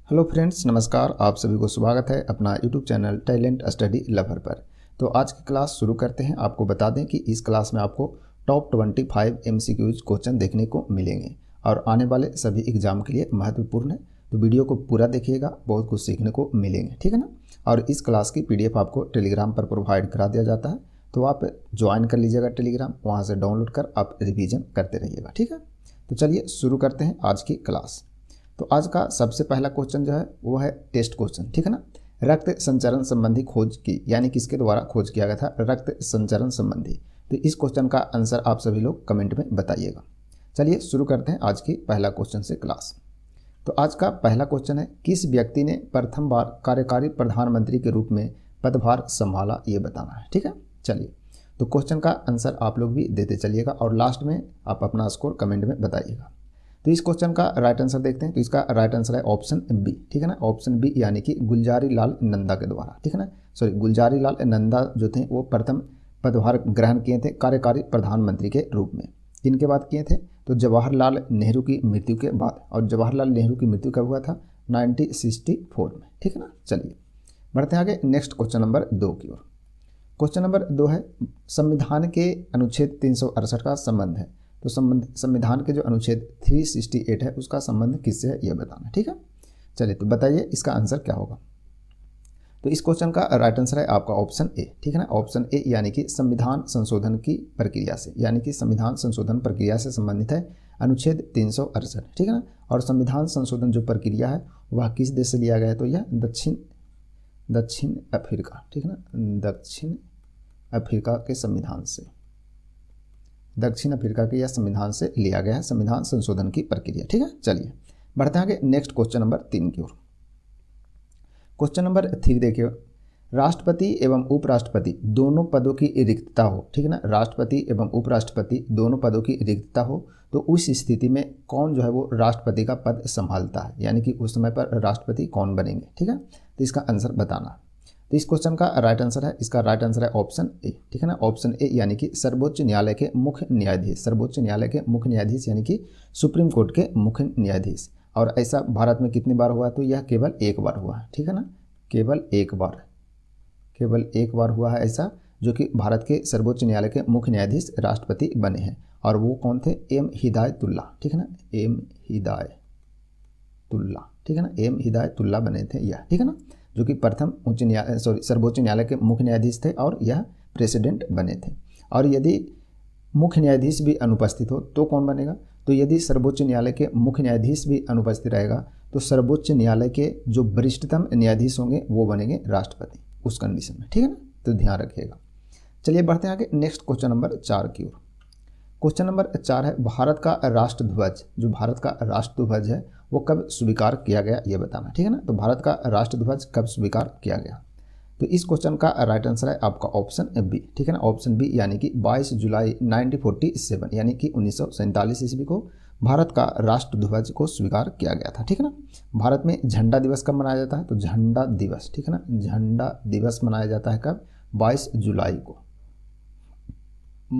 Hello friends, नमस्कार। आप सभी को स्वागत है अपना YouTube channel talent study lover पर। तो आज की क्लास शुरू करते हैं। आपको बता दें कि इस क्लास में आपको टॉप 25 MCQs क्वेश्चन देखने को मिलेंगे और आने वाले सभी एग्जाम के लिए महत्वपूर्ण है। तो वीडियो को पूरा देखिएगा, बहुत कुछ सीखने को मिलेंगे, ठीक है ना। और इस क्लास की PDF आपको टेलीग्राम पर प्रोवाइड करा दिया जाता है, तो आप ज्वाइन कर लीजिएगा टेलीग्राम, वहाँ से डाउनलोड कर आप रिविज़न करते रहिएगा, ठीक है। तो चलिए शुरू करते हैं आज की क्लास। तो आज का सबसे पहला क्वेश्चन जो है वो है टेस्ट क्वेश्चन, ठीक है ना। रक्त संचरण संबंधी खोज की, यानी किसके द्वारा खोज किया गया था रक्त संचरण संबंधी। तो इस क्वेश्चन का आंसर आप सभी लोग कमेंट में बताइएगा। चलिए शुरू करते हैं आज की पहला क्वेश्चन से क्लास। तो आज का पहला क्वेश्चन है, किस व्यक्ति ने प्रथम बार कार्यकारी प्रधानमंत्री के रूप में पदभार संभाला, ये बताना है, ठीक है। चलिए, तो क्वेश्चन का आंसर आप लोग भी देते चलिएगा और लास्ट में आप अपना स्कोर कमेंट में बताइएगा। तो इस क्वेश्चन का राइट आंसर देखते हैं। तो इसका राइट आंसर है ऑप्शन बी, ठीक है ना। ऑप्शन बी यानी कि गुलजारी लाल नंदा के द्वारा, ठीक है ना। गुलजारी लाल नंदा जो थे वो प्रथम पदभार ग्रहण किए थे कार्यकारी प्रधानमंत्री के रूप में। किनके बाद किए थे? तो जवाहरलाल नेहरू की मृत्यु के बाद। और जवाहरलाल नेहरू की मृत्यु कब हुआ था? 1964 में, ठीक है ना। चलिए बढ़ते हैं आगे नेक्स्ट क्वेश्चन नंबर 2 की ओर। क्वेश्चन नंबर 2 है, संविधान के अनुच्छेद 368 का संबंध है। तो संविधान के जो अनुच्छेद 368 है उसका संबंध किससे है, यह बताना, ठीक है। चलिए तो बताइए इसका आंसर क्या होगा। तो इस क्वेश्चन का राइट आंसर है आपका ऑप्शन ए, ठीक है ना। ऑप्शन ए यानी कि संविधान संशोधन की प्रक्रिया से, यानी कि संविधान संशोधन प्रक्रिया से संबंधित है अनुच्छेद 368, ठीक है ना। और संविधान संशोधन जो प्रक्रिया है वह किस देश से लिया गया है? तो यह दक्षिण अफ्रीका, ठीक है ना। दक्षिण अफ्रीका के संविधान से, दक्षिण अफ्रीका के यह संविधान से लिया गया है संविधान संशोधन की प्रक्रिया, ठीक है। चलिए बढ़ते हैं आगे नेक्स्ट क्वेश्चन नंबर 3 की ओर। क्वेश्चन नंबर 3 देखिए, राष्ट्रपति एवं उपराष्ट्रपति दोनों पदों की रिक्तता हो, ठीक है ना। राष्ट्रपति एवं उपराष्ट्रपति दोनों पदों की रिक्तता हो तो उस स्थिति में कौन जो है वो राष्ट्रपति का पद संभालता है, यानी कि उस समय पर राष्ट्रपति कौन बनेंगे, ठीक है। तो इसका आंसर बताना। तो इस क्वेश्चन का राइट आंसर है, इसका राइट आंसर है ऑप्शन ए, ठीक है ना। ऑप्शन ए यानी कि सर्वोच्च न्यायालय के मुख्य न्यायाधीश, सर्वोच्च न्यायालय के मुख्य न्यायाधीश यानी कि सुप्रीम कोर्ट के मुख्य न्यायाधीश। और ऐसा भारत में कितनी बार हुआ? तो यह केवल एक बार हुआ है, ठीक है ना। केवल एक बार हुआ है ऐसा, जो कि भारत के सर्वोच्च न्यायालय के मुख्य न्यायाधीश राष्ट्रपति बने हैं। और वो कौन थे? एम हिदायतुल्ला, ठीक है ना। एम हिदायतुल्ला, ठीक है ना। एम हिदायतुल्ला बने थे यह, ठीक है ना, जो कि प्रथम सर्वोच्च न्यायालय के मुख्य न्यायाधीश थे और यह प्रेसिडेंट बने थे। और यदि मुख्य न्यायाधीश भी अनुपस्थित हो तो कौन बनेगा? तो यदि सर्वोच्च न्यायालय के मुख्य न्यायाधीश भी अनुपस्थित रहेगा तो सर्वोच्च न्यायालय के जो वरिष्ठतम न्यायाधीश होंगे वो बनेंगे राष्ट्रपति उस कंडीशन में, ठीक है ना। तो ध्यान रखिएगा। चलिए बढ़ते हैं आगे नेक्स्ट क्वेश्चन नंबर 4 की ओर। क्वेश्चन नंबर 4 है, भारत का राष्ट्रध्वज, जो भारत का राष्ट्रध्वज है वो कब स्वीकार किया गया, ये बताना, ठीक है ना। तो भारत का राष्ट्रध्वज कब स्वीकार किया गया? तो इस क्वेश्चन का राइट आंसर है आपका ऑप्शन बी, ठीक है ना। ऑप्शन बी यानी कि 22 जुलाई 1947 यानी कि 1947 ईस्वी को भारत का राष्ट्रध्वज को स्वीकार किया गया था, ठीक है ना। भारत में झंडा दिवस कब मनाया जाता है? तो झंडा दिवस, ठीक है ना, झंडा दिवस मनाया जाता है कब? 22 जुलाई को।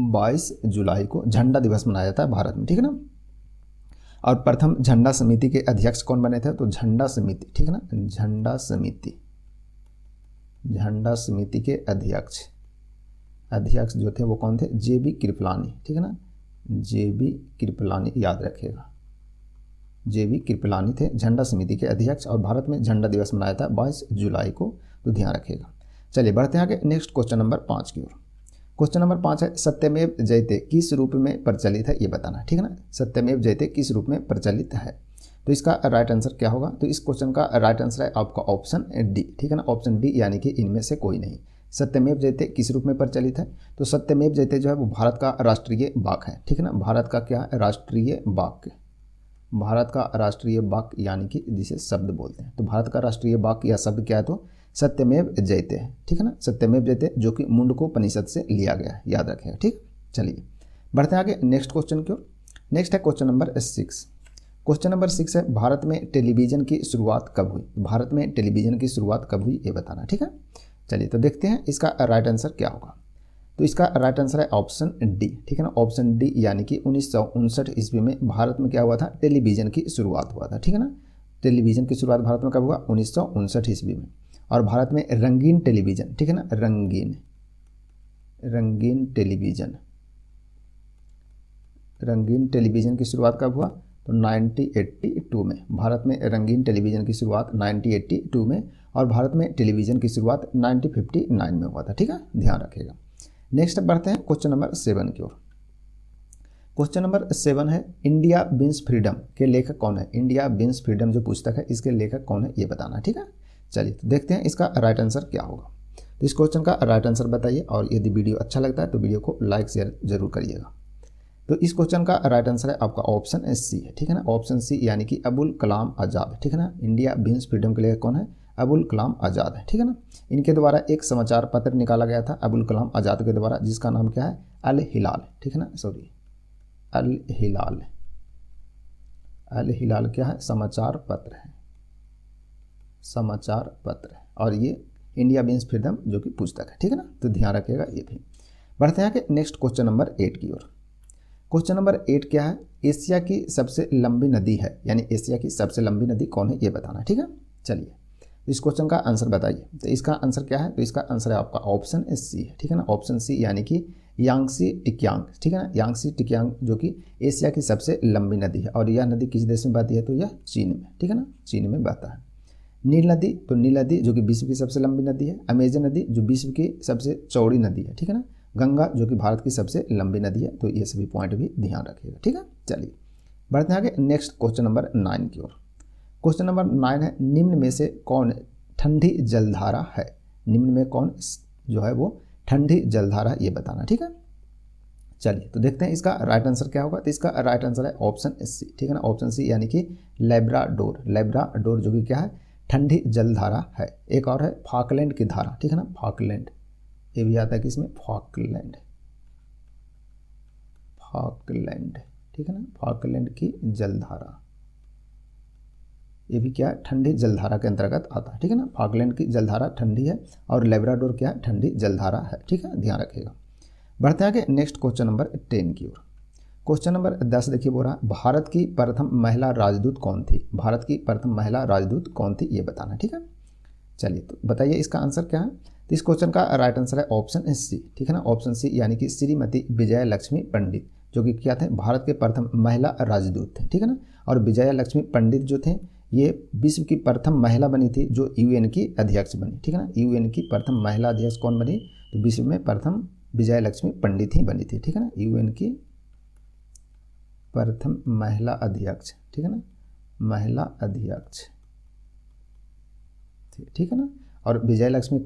22 जुलाई को झंडा दिवस मनाया जाता है भारत में, ठीक है ना। और प्रथम झंडा समिति के अध्यक्ष कौन बने थे? तो झंडा समिति, ठीक है ना, झंडा समिति के अध्यक्ष जो थे वो कौन थे? JB कृपलानी, ठीक है ना। JB कृपलानी, याद रखिएगा, JB कृपलानी थे झंडा समिति के अध्यक्ष। और भारत में झंडा दिवस मनाया था 22 जुलाई को, तो ध्यान रखिएगा। चलिए बढ़ते हैं आगे नेक्स्ट क्वेश्चन नंबर 5 की ओर। क्वेश्चन नंबर 5 है, सत्यमेव जयते किस रूप में प्रचलित है, ये बताना, ठीक है ना। सत्यमेव जयते किस रूप में प्रचलित है? तो इसका राइट आंसर क्या होगा? तो इस क्वेश्चन का राइट आंसर है आपका ऑप्शन डी, ठीक है ना। ऑप्शन डी यानी कि इनमें से कोई नहीं। सत्यमेव जयते किस रूप में प्रचलित है? तो सत्यमेव जयते जो है वो भारत का राष्ट्रीय वाक्य है, ठीक है ना। भारत का क्या है? राष्ट्रीय वाक्य, भारत का राष्ट्रीय वाक्य यानी कि जिसे शब्द बोलते हैं। तो भारत का राष्ट्रीय वाक्य या शब्द क्या है? तो सत्यमेव जयते है, ठीक है ना। सत्यमेव जयते, जो कि मुंडकोपनिषद से लिया गया है, याद रखेगा, ठीक। चलिए बढ़ते हैं आगे नेक्स्ट क्वेश्चन की ओर। नेक्स्ट है क्वेश्चन नंबर 6। क्वेश्चन नंबर 6 है, भारत में टेलीविजन की शुरुआत कब हुई? भारत में टेलीविजन की शुरुआत कब हुई, ये बताना, ठीक है। चलिए तो देखते हैं इसका राइट आंसर क्या होगा। तो इसका राइट आंसर है ऑप्शन डी, ठीक है ना। ऑप्शन डी यानी कि 1959 ईस्वी में भारत में क्या हुआ था? टेलीविजन की शुरुआत हुआ था, ठीक है ना। टेलीविज़न की शुरुआत भारत में कब हुआ? 1959 ईस्वी में। और भारत में रंगीन टेलीविज़न, ठीक है ना, रंगीन टेलीविज़न की शुरुआत कब हुआ? तो 1982 में। भारत में रंगीन टेलीविज़न की शुरुआत 1982 में, और भारत में टेलीविज़न की शुरुआत 1959 में हुआ था, ठीक है, ध्यान रखिएगा। नेक्स्ट बढ़ते हैं क्वेश्चन नंबर 7 की ओर। क्वेश्चन नंबर 7 है, इंडिया विंस फ्रीडम के लेखक कौन है? इंडिया विंस फ्रीडम जो पुस्तक है, इसके लेखक कौन है, ये बताना है, ठीक है। चलिए तो देखते हैं इसका राइट आंसर क्या होगा। तो इस क्वेश्चन का राइट आंसर बताइए, और यदि वीडियो अच्छा लगता है तो वीडियो को लाइक शेयर जरूर करिएगा। तो इस क्वेश्चन का राइट आंसर है आपका ऑप्शन सी है, ठीक है ना, ऑप्शन सी, यानी कि अबुल कलाम आज़ाद, ठीक है ना। इंडिया विंस फ्रीडम के लेखक कौन है? अबुल कलाम आज़ाद है, ठीक है ना। इनके द्वारा एक समाचार पत्र निकाला गया था अबुल कलाम आज़ाद के द्वारा, जिसका नाम क्या है? अल हिलाल, ठीक है ना, सॉरी, अल हिलाल। अल हिलाल क्या है? समाचार पत्र है, समाचार पत्र है, और ये इंडिया विंस फ्रीडम जो कि पुस्तक है, ठीक है ना। तो ध्यान रखिएगा ये भी। बढ़ते हैं कि नेक्स्ट क्वेश्चन नंबर 8 की ओर। क्वेश्चन नंबर 8 क्या है? एशिया की सबसे लंबी नदी है, यानी एशिया की सबसे लंबी नदी कौन है, ये बताना है, ठीक है। चलिए इस क्वेश्चन का आंसर बताइए। तो इसका आंसर क्या है? तो इसका आंसर है आपका ऑप्शन सी है, ठीक है ना, ऑप्शन सी, यानी कि यांगसी टिकियांग, ठीक है ना, यांगसी टिकियांग जो कि एशिया की सबसे लंबी नदी है। और यह नदी किस देश में बहती है? तो यह चीन में, ठीक है ना, चीन में बहता है। नील नदी, तो नील नदी जो कि विश्व की सबसे लंबी नदी है। अमेजन नदी जो विश्व की सबसे चौड़ी नदी है, ठीक है ना। गंगा जो कि भारत की सबसे लंबी नदी है। तो ये सभी पॉइंट भी ध्यान रखिएगा, ठीक है। चलिए बढ़ते हैं आगे नेक्स्ट क्वेश्चन नंबर 9 की ओर। क्वेश्चन नंबर 9 है, निम्न में से कौन ठंडी जलधारा है? निम्न में कौन जो है वो ठंडी जलधारा, ये बताना, ठीक है। चलिए तो देखते हैं इसका राइट आंसर क्या होगा। तो इसका राइट आंसर है ऑप्शन सी, ठीक है ना, ऑप्शन सी, यानी कि लैब्राडोर। लैब्राडोर जो कि क्या है? ठंडी जलधारा है। एक और है फॉकलैंड की धारा, ठीक है ना, फॉकलैंड, ये भी आता है कि इसमें फॉकलैंड, ठीक है ना, फॉकलैंड की जलधारा, ये भी क्या है? ठंडी जलधारा के अंतर्गत आता है, ठीक है ना। फॉकलैंड की जलधारा ठंडी है, और लैब्राडोर क्या है? ठंडी जलधारा है, ठीक है, ध्यान रखिएगा। बढ़ते आगे नेक्स्ट क्वेश्चन नंबर 10 की ओर। क्वेश्चन नंबर 10 देखिए, बोल रहा है भारत की प्रथम महिला राजदूत कौन थी? भारत की प्रथम महिला राजदूत कौन थी, ये बताना, ठीक है। चलिए तो बताइए इसका आंसर क्या है। तो इस क्वेश्चन का राइट आंसर है ऑप्शन सी, ठीक है ना, ऑप्शन सी, यानी कि श्रीमती विजया लक्ष्मी पंडित, जो कि क्या थे? भारत के प्रथम महिला राजदूत थे, ठीक है ना। और विजया लक्ष्मी पंडित जो थे, ये विश्व की प्रथम महिला बनी थी जो यूएन की अध्यक्ष बनी, ठीक है ना। यूएन की प्रथम महिला अध्यक्ष कौन बनी? तो विश्व में प्रथम विजया लक्ष्मी पंडित ही बनी थी, ठीक है ना, यूएन की प्रथम महिला अध्यक्ष, ठीक है ना, महिला अध्यक्ष, ठीक है ना। और विजया लक्ष्मी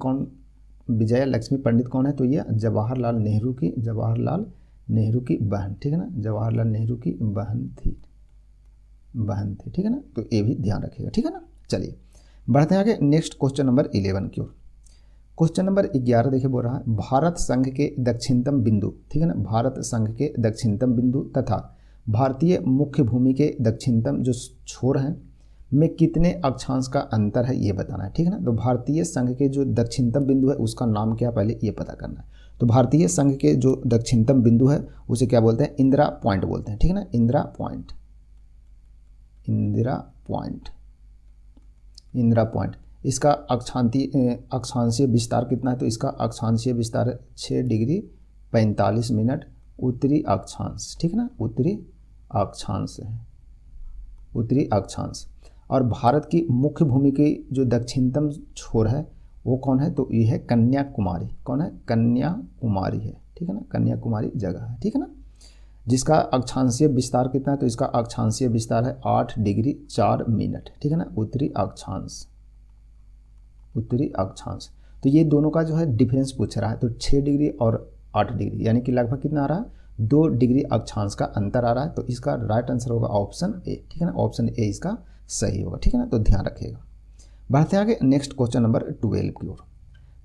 पंडित कौन है? तो ये जवाहरलाल नेहरू की बहन, ठीक है ना, जवाहरलाल नेहरू की बहन थी, ठीक है ना। तो ये भी ध्यान रखिएगा, ठीक है ना। चलिए बढ़ते हैं आगे नेक्स्ट क्वेश्चन नंबर 11 की ओर। क्वेश्चन नंबर 11 देखिए, बोल रहा है भारत संघ के दक्षिणतम बिंदु, ठीक है ना, भारत संघ के दक्षिणतम बिंदु तथा भारतीय मुख्य भूमि के दक्षिणतम जो छोर हैं में कितने अक्षांश का अंतर है, ये बताना है, ठीक है ना। तो भारतीय संघ के जो दक्षिणतम बिंदु है उसका नाम क्या, पहले ये पता करना है। तो भारतीय संघ के जो दक्षिणतम बिंदु है उसे क्या बोलते हैं? इंदिरा पॉइंट बोलते हैं, ठीक है ना, इंदिरा पॉइंट। इसका अक्षांशीय विस्तार कितना है? तो इसका अक्षांशीय विस्तार 6 डिग्री 45 मिनट उत्तरी अक्षांश, ठीक है ना, उत्तरी अक्षांश। और भारत की मुख्य भूमि की जो दक्षिणतम छोर है वो कौन है? तो ये है कन्याकुमारी। कौन है? कन्याकुमारी है, ठीक है ना, कन्याकुमारी जगह है, ठीक है ना। जिसका अक्षांशीय विस्तार कितना है? तो इसका अक्षांशीय विस्तार है 8 डिग्री 4 मिनट, ठीक है ना, उत्तरी अक्षांश। तो ये दोनों का जो है डिफरेंस पूछ रहा है। तो 6 डिग्री और 8 डिग्री, यानी कि लगभग कितना आ रहा है? 2 डिग्री अक्षांश का अंतर आ रहा है। तो इसका राइट आंसर होगा ऑप्शन ए, ठीक है ना, ऑप्शन ए इसका सही होगा, ठीक है ना। तो ध्यान रखिएगा। बढ़ते आगे नेक्स्ट क्वेश्चन नंबर 12 की ओर।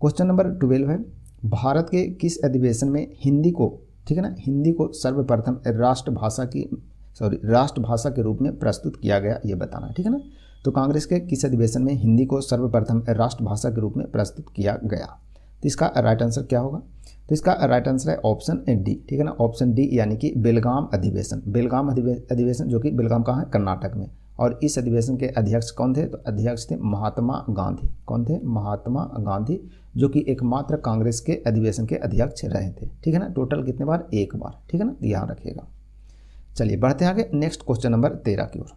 क्वेश्चन नंबर 12 है भारत के किस अधिवेशन में हिंदी को, ठीक है ना, हिंदी को सर्वप्रथम राष्ट्रभाषा के रूप में प्रस्तुत किया गया, ये बताना है, ठीक है ना। तो कांग्रेस के किस अधिवेशन में हिंदी को सर्वप्रथम राष्ट्रभाषा के रूप में प्रस्तुत किया गया? तो इसका राइट आंसर क्या होगा? तो इसका राइट आंसर है ऑप्शन डी, ठीक है ना, ऑप्शन डी, यानी कि बेलगाम अधिवेशन। बेलगाम अधिवेशन जो कि बेलगाम कहाँ है? कर्नाटक में। और इस अधिवेशन के अध्यक्ष कौन थे? तो अध्यक्ष थे महात्मा गांधी। कौन थे? महात्मा गांधी, जो कि एकमात्र कांग्रेस के अधिवेशन के अध्यक्ष रहे थे। ठीक है ना। टोटल कितने बार? एक बार। ठीक है ना, ध्यान रखिएगा। चलिए बढ़ते हैं आगे नेक्स्ट क्वेश्चन नंबर 13 की ओर।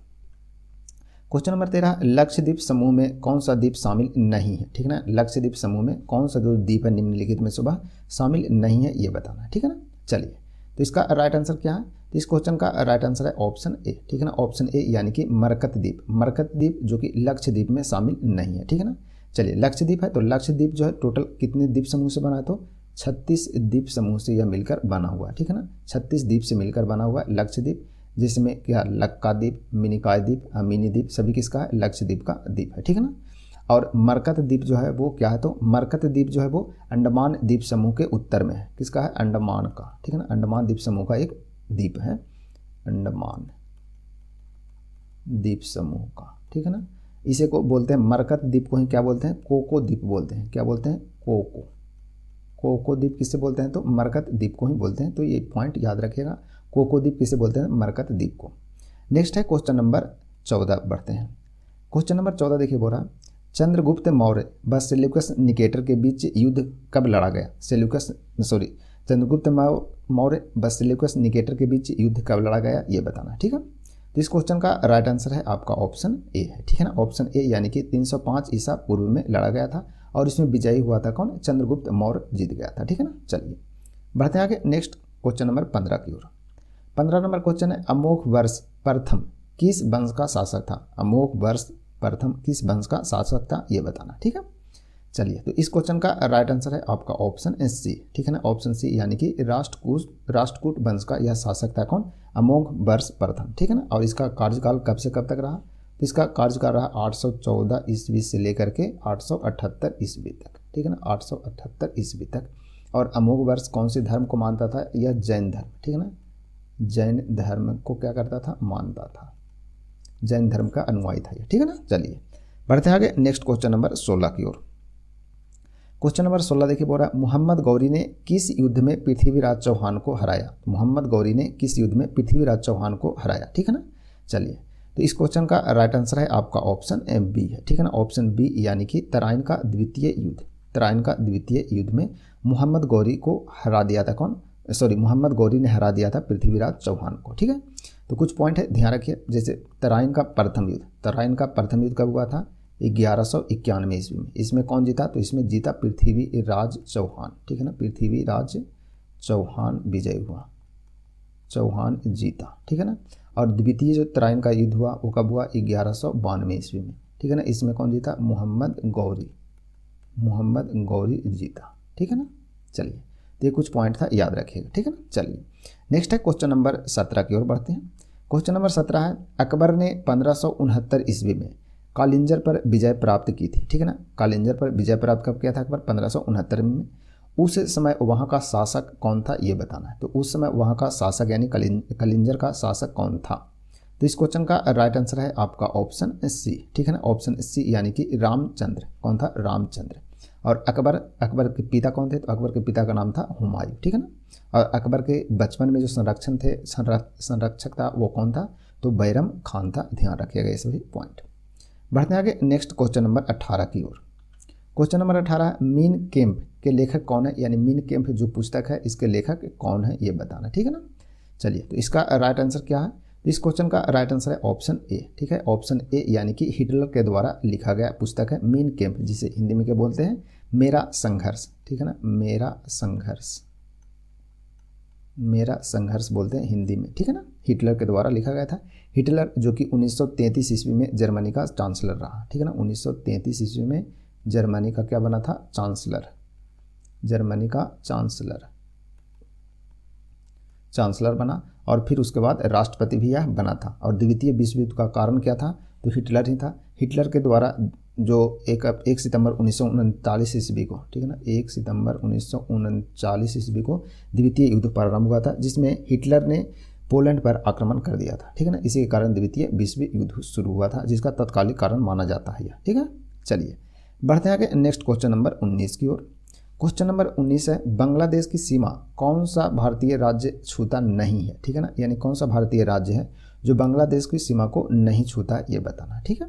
क्वेश्चन नंबर 13, लक्षद्वीप समूह में कौन सा द्वीप शामिल नहीं है? ठीक है ना। लक्षद्वीप समूह में कौन सा जो द्वीप है निम्नलिखित में सुबह शामिल नहीं है, ये बताना है। ठीक है ना। चलिए, तो इसका राइट आंसर क्या है? तो इस क्वेश्चन का राइट आंसर है ऑप्शन ए। ठीक है ना, ऑप्शन ए यानी कि मरकत द्वीप। मरकत द्वीप जो कि लक्षद्वीप में शामिल नहीं है। ठीक है ना। चलिए, लक्षद्वीप है तो लक्षद्वीप जो है टोटल कितने द्वीप समूह से बना है? तो 36 द्वीप समूह से यह मिलकर बना हुआ है। ठीक है ना, 36 द्वीप से मिलकर बना हुआ है लक्षद्वीप, जिसमें क्या लक्का द्वीप, मिनिकॉय द्वीप, मिनी द्वीप सभी किसका है? लक्षद्वीप का द्वीप है। ठीक है ना। और मरकत द्वीप जो है वो क्या है? तो मरकत द्वीप जो है वो अंडमान द्वीप समूह के उत्तर में है। किसका है? अंडमान का। ठीक है ना, अंडमान द्वीप समूह का एक द्वीप है, अंडमान द्वीप समूह का। ठीक है ना। इसे को बोलते हैं मरकत द्वीप को ही क्या बोलते हैं? कोको द्वीप बोलते हैं। क्या बोलते हैं? कोको। कोको द्वीप किससे बोलते हैं? तो मरकत द्वीप को ही बोलते हैं। तो ये पॉइंट याद रखिएगा, कोको द्वीप किसे बोलते हैं? मरकत द्वीप को। नेक्स्ट है क्वेश्चन नंबर 14, बढ़ते हैं। क्वेश्चन नंबर 14 देखिए, बोल रहा चंद्रगुप्त मौर्य व सेल्यूकस निकेटर के बीच युद्ध कब लड़ा गया? चंद्रगुप्त मौर्य व सेल्यूकस निकेटर के बीच युद्ध कब लड़ा गया, ये बताना है। ठीक है। तो इस क्वेश्चन का राइट आंसर है आपका ऑप्शन ए है। ठीक है ना, ऑप्शन ए यानी कि 305 ईसा पूर्व में लड़ा गया था और इसमें विजयी हुआ था कौन? चंद्रगुप्त मौर्य जीत गया था। ठीक है ना। चलिए बढ़ते हैं आगे नेक्स्ट क्वेश्चन नंबर 15 की ओर। 15 नंबर क्वेश्चन है, अमोघ वर्ष प्रथम किस वंश का शासक था? अमोघ वर्ष प्रथम किस वंश का शासक था, ये बताना। ठीक है। चलिए, तो इस क्वेश्चन का राइट आंसर है आपका ऑप्शन सी। ठीक है ना, ऑप्शन सी यानी कि राष्ट्रकूट वंश का यह शासक था कौन? अमोघ वर्ष प्रथम। ठीक है ना। और इसका कार्यकाल कब से कब तक रहा? तो इसका कार्यकाल रहा 814 ईस्वी से लेकर के 878 ईस्वी तक। ठीक है ना, 878 ईस्वी तक। और अमोघ वर्ष कौन से धर्म को मानता था? यह जैन धर्म। ठीक है ना, जैन धर्म को क्या करता था? मानता था। जैन धर्म का अनुयायी था ये। ठीक है ना। चलिए बढ़ते हैं आगे नेक्स्ट क्वेश्चन नंबर 16 की ओर। क्वेश्चन नंबर 16 देखिए, बोल रहा है मोहम्मद गौरी ने किस युद्ध में पृथ्वीराज चौहान को हराया? मोहम्मद गौरी ने किस युद्ध में पृथ्वीराज चौहान को हराया? ठीक है ना। चलिए, तो इस क्वेश्चन का राइट आंसर है आपका ऑप्शन बी है। ठीक है ना, ऑप्शन बी यानी कि तराइन का द्वितीय युद्ध। तराइन का द्वितीय युद्ध में मोहम्मद गौरी को हरा दिया था कौन? मोहम्मद गौरी ने हरा दिया था पृथ्वीराज चौहान को। ठीक है। तो कुछ पॉइंट है, ध्यान रखिए। जैसे तराइन का प्रथम युद्ध, तराइन का प्रथम युद्ध कब हुआ था? 1191 ईस्वी में। इसमें कौन जीता? तो इसमें जीता पृथ्वीराज चौहान। ठीक है ना, पृथ्वीराज चौहान विजय हुआ, चौहान जीता। ठीक है ना। और द्वितीय जो तराइन का युद्ध हुआ वो कब हुआ? 1192 ईस्वी में। ठीक है ना, इसमें कौन जीता? मोहम्मद गौरी जीता। ठीक है ना। चलिए, तो ये कुछ पॉइंट था, याद रखिएगा। ठीक है ना। चलिए नेक्स्ट है क्वेश्चन नंबर 17 की ओर बढ़ते हैं। क्वेश्चन नंबर 17 है, अकबर ने 1569 ईस्वी में कालिंजर पर विजय प्राप्त की थी। ठीक है ना, कालिंजर पर विजय प्राप्त कब किया था अकबर? 1569 में। उस समय वहाँ का शासक कौन था, ये बताना है। तो उस समय वहाँ का शासक यानी कालिंजर का शासक कौन था? तो इस क्वेश्चन का राइट आंसर है आपका ऑप्शन सी। ठीक है ना, ऑप्शन सी यानी कि रामचंद्र। कौन था? रामचंद्र। और अकबर के पिता कौन थे? तो अकबर के पिता का नाम था हुमायूं। ठीक है ना। और अकबर के बचपन में जो संरक्षक था वो कौन था? तो बैरम खान था। ध्यान रखिएगा ये सभी पॉइंट। बढ़ते हैं आगे नेक्स्ट क्वेश्चन नंबर 18 की ओर। क्वेश्चन नंबर 18, मीन केम्प के लेखक कौन है? यानी मीन केम्प जो पुस्तक है इसके लेखक कौन है, ये बताना। ठीक है ना। चलिए, तो इसका राइट आंसर क्या है? तो इस क्वेश्चन का राइट आंसर है ऑप्शन ए। ठीक है, ऑप्शन ए यानी कि हिटलर के द्वारा लिखा गया पुस्तक है मीन केम्प, जिसे हिंदी में क्या बोलते हैं? मेरा संघर्ष। ठीक है ना, मेरा संघर्ष बोलते हैं हिंदी में। ठीक है ना, हिटलर के द्वारा लिखा गया था। हिटलर जो कि 1933 ईस्वी में जर्मनी का चांसलर रहा। ठीक है ना, 1933 ईस्वी में जर्मनी का क्या बना था? चांसलर। जर्मनी का चांसलर बना और फिर उसके बाद राष्ट्रपति भी यह बना था। और द्वितीय विश्व युद्ध का कारण क्या था? तो हिटलर ही था। हिटलर के द्वारा जो 1 सितंबर 1939 ईस्वी को, ठीक है ना, 1 सितंबर 1939 ईस्वी को द्वितीय युद्ध प्रारंभ हुआ था, जिसमें हिटलर ने पोलैंड पर आक्रमण कर दिया था। ठीक है ना, इसी के कारण द्वितीय विश्व युद्ध शुरू हुआ था, जिसका तत्कालिक कारण माना जाता है यह। ठीक है। चलिए बढ़ते हैं आगे नेक्स्ट क्वेश्चन नंबर 19 की ओर। क्वेश्चन नंबर 19 है, बांग्लादेश की सीमा कौन सा भारतीय राज्य छूता नहीं है? ठीक है ना, यानी कौन सा भारतीय राज्य है जो बांग्लादेश की सीमा को नहीं छूता है, ये बताना है। ठीक है,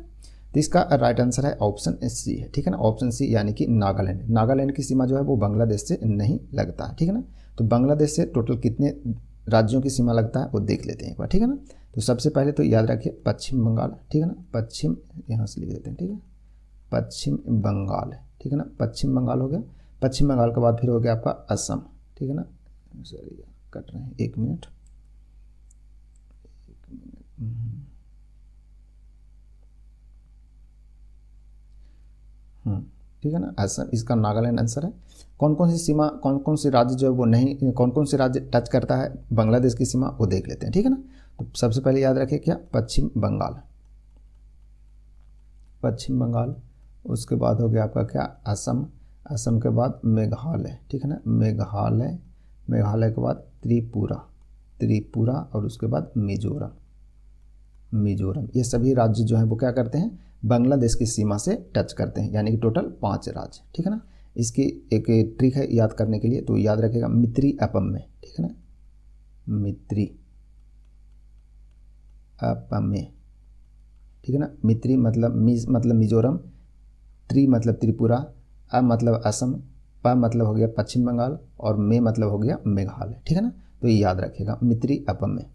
तो इसका राइट आंसर है ऑप्शन सी है। ठीक है ना, ऑप्शन सी यानी कि नागालैंड। नागालैंड की सीमा जो है वो बांग्लादेश से नहीं लगता है। ठीक है ना, तो बांग्लादेश से टोटल कितने राज्यों की सीमा लगता है वो देख लेते हैं एक बार। ठीक है ना, तो सबसे पहले तो याद रखिए पश्चिम बंगाल। ठीक है ना, पश्चिम यहाँ से लिख देते हैं। ठीक है, पश्चिम बंगाल। ठीक है ना, पश्चिम बंगाल हो गया। पश्चिम बंगाल के बाद फिर हो गया आपका असम। ठीक है ना, सॉरी कट रहे हैं, एक मिनट। ठीक है ना, असम इसका नागालैंड आंसर है। कौन कौन सी सीमा, कौन कौन से राज्य जो है वो नहीं, कौन कौन से राज्य टच करता है बांग्लादेश की सीमा, वो देख लेते हैं। ठीक है ना, तो सबसे पहले याद रखिए क्या, पश्चिम बंगाल। पश्चिम बंगाल, उसके बाद हो गया आपका क्या, असम। असम के बाद मेघालय। ठीक है ना, मेघालय। मेघालय के बाद त्रिपुरा। त्रिपुरा और उसके बाद मिजोरम। मिजोरम, ये सभी राज्य जो हैं वो क्या करते हैं, बांग्लादेश की सीमा से टच करते हैं, यानी कि टोटल 5 राज्य। ठीक है ना, इसकी एक ट्रिक है याद करने के लिए, तो याद रखेगा मित्री अपम में। ठीक है ना, मित्री अपम में। ठीक है ना, मित्री मतलब मिजोरम, त्रि मतलब त्रिपुरा, अ मतलब असम, प मतलब हो गया पश्चिम बंगाल और मे मतलब हो गया मेघालय। ठीक है ना, तो ये याद रखिएगा मित्री अपम में।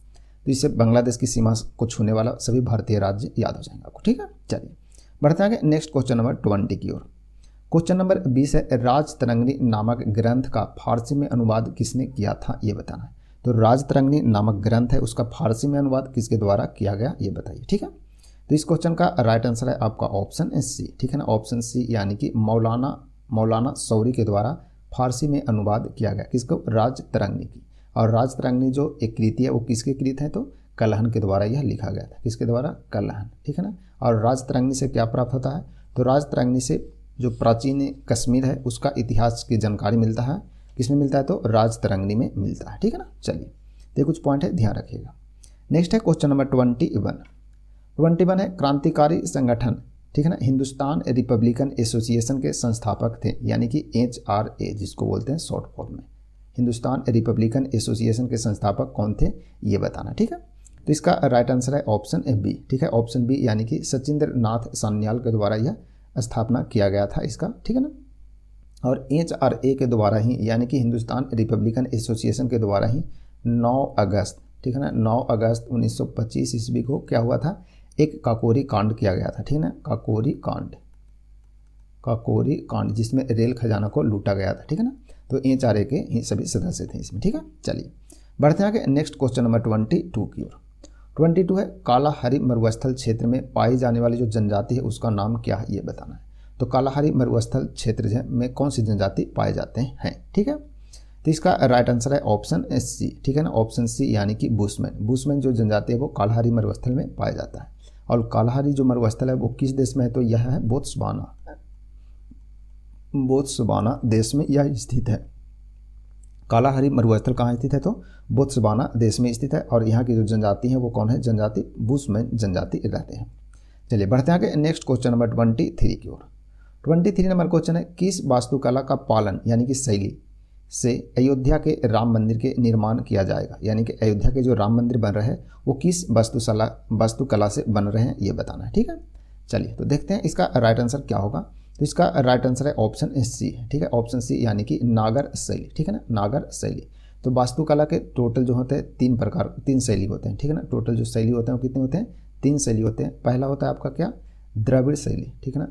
तो इससे बांग्लादेश की सीमा को छूने वाला सभी भारतीय राज्य याद हो जाएंगे आपको। ठीक है, चलिए बढ़ते आगे नेक्स्ट क्वेश्चन नंबर 20 की ओर। क्वेश्चन नंबर 20 है, राजतरंगिणी नामक ग्रंथ का फारसी में अनुवाद किसने किया था, ये बताना है। तो राजतरंगिणी नामक ग्रंथ है, उसका फारसी में अनुवाद किसके द्वारा किया गया, ये बताइए। ठीक है, तो इस क्वेश्चन का राइट आंसर है आपका ऑप्शन सी। ठीक है ना, ऑप्शन सी यानी कि मौलाना सौरी के द्वारा फारसी में अनुवाद किया गया, किसको, राजतरंगिणी की। और राजतरंगिणी जो एक कृति है वो किसके कृत है, तो कलहन के द्वारा यह लिखा गया था। किसके द्वारा, कलहन। ठीक है ना, और राजतरंगिणी से क्या प्राप्त होता है, तो राजतरंगिणी से जो प्राचीन कश्मीर है उसका इतिहास की जानकारी मिलता है। किसमें मिलता है, तो राजतरंगिणी में मिलता है। ठीक है ना, चलिए ये कुछ पॉइंट है, ध्यान रखिएगा। नेक्स्ट है क्वेश्चन नंबर 21 है, क्रांतिकारी संगठन। ठीक है ना, हिंदुस्तान रिपब्लिकन एसोसिएशन के संस्थापक थे, यानी कि HRA जिसको बोलते हैं शॉर्ट फॉर्म में। हिंदुस्तान रिपब्लिकन एसोसिएशन के संस्थापक कौन थे, ये बताना। ठीक है, तो इसका राइट आंसर है ऑप्शन बी। ठीक है, ऑप्शन बी यानी कि सचिंद्र नाथ सान्याल के द्वारा यह स्थापना किया गया था इसका। ठीक है ना, और HRA के द्वारा ही, यानी कि हिंदुस्तान रिपब्लिकन एसोसिएशन के द्वारा ही 9 अगस्त, ठीक है ना, 9 अगस्त 1925 ईस्वी को क्या हुआ था, एक काकोरी कांड किया गया था। ठीक है ना, काकोरी कांड जिसमें रेल खजाना को लूटा गया था। ठीक है ना, तो HRA के ही सभी सदस्य थे इसमें। ठीक है, चलिए बढ़ते हैं आगे नेक्स्ट क्वेश्चन नंबर 22 की ओर। 22 है, कालाहारी मरुस्थल क्षेत्र में पाई जाने वाली जो जनजाति है उसका नाम क्या है, ये बताना है। तो कालाहारी मरुस्थल क्षेत्र में कौन सी जनजाति पाए जाते हैं। ठीक है, तो इसका राइट आंसर है ऑप्शन सी। ठीक है ना, ऑप्शन सी यानी कि बुशमैन जो जनजाति है वो कालाहारी मरुस्थल में पाया जाता है। और कालाहारी जो मरुस्थल है वो किस देश में है, तो यह है बोत्सवाना देश में यह स्थित है। कालाहारी मरुस्थल कहाँ स्थित है, तो बोत्सवाना देश में स्थित है। और यहाँ की जो जनजाति है वो कौन है, जनजाति बुशमैन जनजाति रहते हैं। चलिए बढ़ते हैं आगे नेक्स्ट क्वेश्चन नंबर 23 की ओर। 23 नंबर क्वेश्चन है, किस वास्तुकला का पालन यानी कि शैली से अयोध्या के राम मंदिर के निर्माण किया जाएगा, यानी कि अयोध्या के जो राम मंदिर बन रहे हैं वो किस वास्तुकला से बन रहे हैं, ये बताना है। ठीक है, चलिए तो देखते हैं इसका राइट आंसर क्या होगा। तो इसका राइट आंसर है ऑप्शन सी है। ठीक है, ऑप्शन सी यानी कि नागर शैली। ठीक है ना, नागर शैली। तो वास्तुकला के टोटल जो होते हैं 3 शैली होते हैं। ठीक है ना, टोटल जो शैली होते हैं वो कितने होते हैं, 3 शैली होते हैं। पहला होता है आपका क्या, द्रविड़ शैली। ठीक है ना,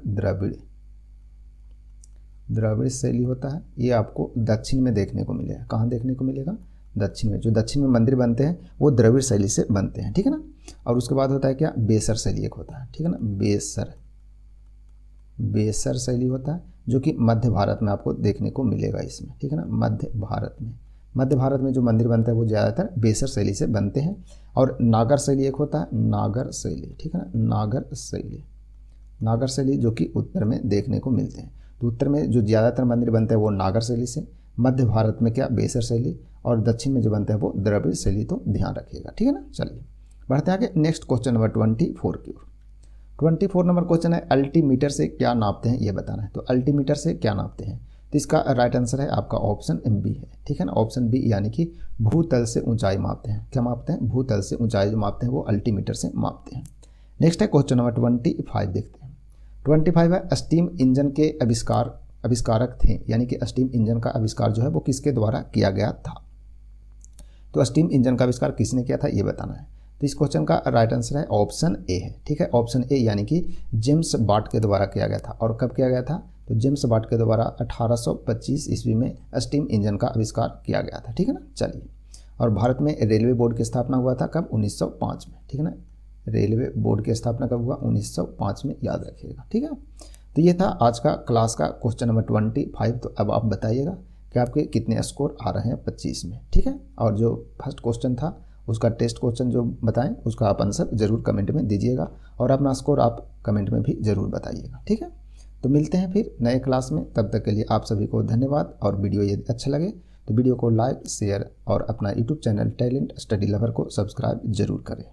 द्रविड़ शैली होता है, ये आपको दक्षिण में देखने को मिलेगा। कहाँ देखने को मिलेगा, दक्षिण में। जो दक्षिण में मंदिर बनते हैं वो द्रविड़ शैली से बनते हैं। ठीक है ना, और उसके बाद होता है क्या, बेसर शैली एक होता है। ठीक है ना, बेसर शैली होता है जो कि मध्य भारत में आपको देखने को मिलेगा इसमें। ठीक है ना, मध्य भारत में जो मंदिर बनता है वो ज़्यादातर बेसर शैली से बनते हैं। और नागर शैली एक होता है, नागर शैली। ठीक है ना, नागर शैली जो कि उत्तर में देखने को मिलते हैं। तो उत्तर में जो ज़्यादातर मंदिर बनते हैं वो नागर शैली से, मध्य भारत में क्या, बेसर शैली, और दक्षिण में जो बनते हैं वो द्रविड़ शैली। तो ध्यान रखिएगा। ठीक है ना, चलिए बढ़ते आगे नेक्स्ट क्वेश्चन नंबर 24 की ओर। 24 नंबर क्वेश्चन है, अल्टीमीटर से क्या नापते हैं, ये बताना है। तो अल्टीमीटर से क्या नापते हैं, तो इसका राइट आंसर है आपका ऑप्शन बी है, ठीक है ना। ऑप्शन बी यानी कि भूतल से ऊंचाई मापते हैं। क्या मापते हैं? भूतल से ऊंचाई जो मापते हैं वो अल्टीमीटर से मापते हैं। नेक्स्ट है क्वेश्चन नंबर 25 देखते हैं। 25 है स्टीम इंजन के आविष्कारक थे, यानी कि स्टीम इंजन का आविष्कार जो है वो किसके द्वारा किया गया था। तो स्टीम इंजन का आविष्कार किसने किया था ये बताना है। तो इस क्वेश्चन का राइट आंसर है ऑप्शन ए है, ठीक है। ऑप्शन ए यानी कि जेम्स वाट के द्वारा किया गया था। और कब किया गया था? तो जेम्स वाट के द्वारा 1825 ईस्वी में स्टीम इंजन का आविष्कार किया गया था, ठीक है ना। चलिए, और भारत में रेलवे बोर्ड की स्थापना हुआ था कब? 1905 में, ठीक है ना। रेलवे बोर्ड की स्थापना कब हुआ? 1905 में, याद रखिएगा, ठीक है। तो ये था आज का क्लास का क्वेश्चन नंबर 25। तो अब आप बताइएगा कि आपके कितने स्कोर आ रहे हैं 25 में, ठीक है। और जो फर्स्ट क्वेश्चन था उसका टेस्ट क्वेश्चन जो बताएं उसका आप आंसर ज़रूर कमेंट में दीजिएगा, और अपना स्कोर आप कमेंट में भी ज़रूर बताइएगा, ठीक है। तो मिलते हैं फिर नए क्लास में, तब तक के लिए आप सभी को धन्यवाद। और वीडियो यदि अच्छा लगे तो वीडियो को लाइक, शेयर और अपना YouTube channel talent study lover को सब्सक्राइब जरूर करें।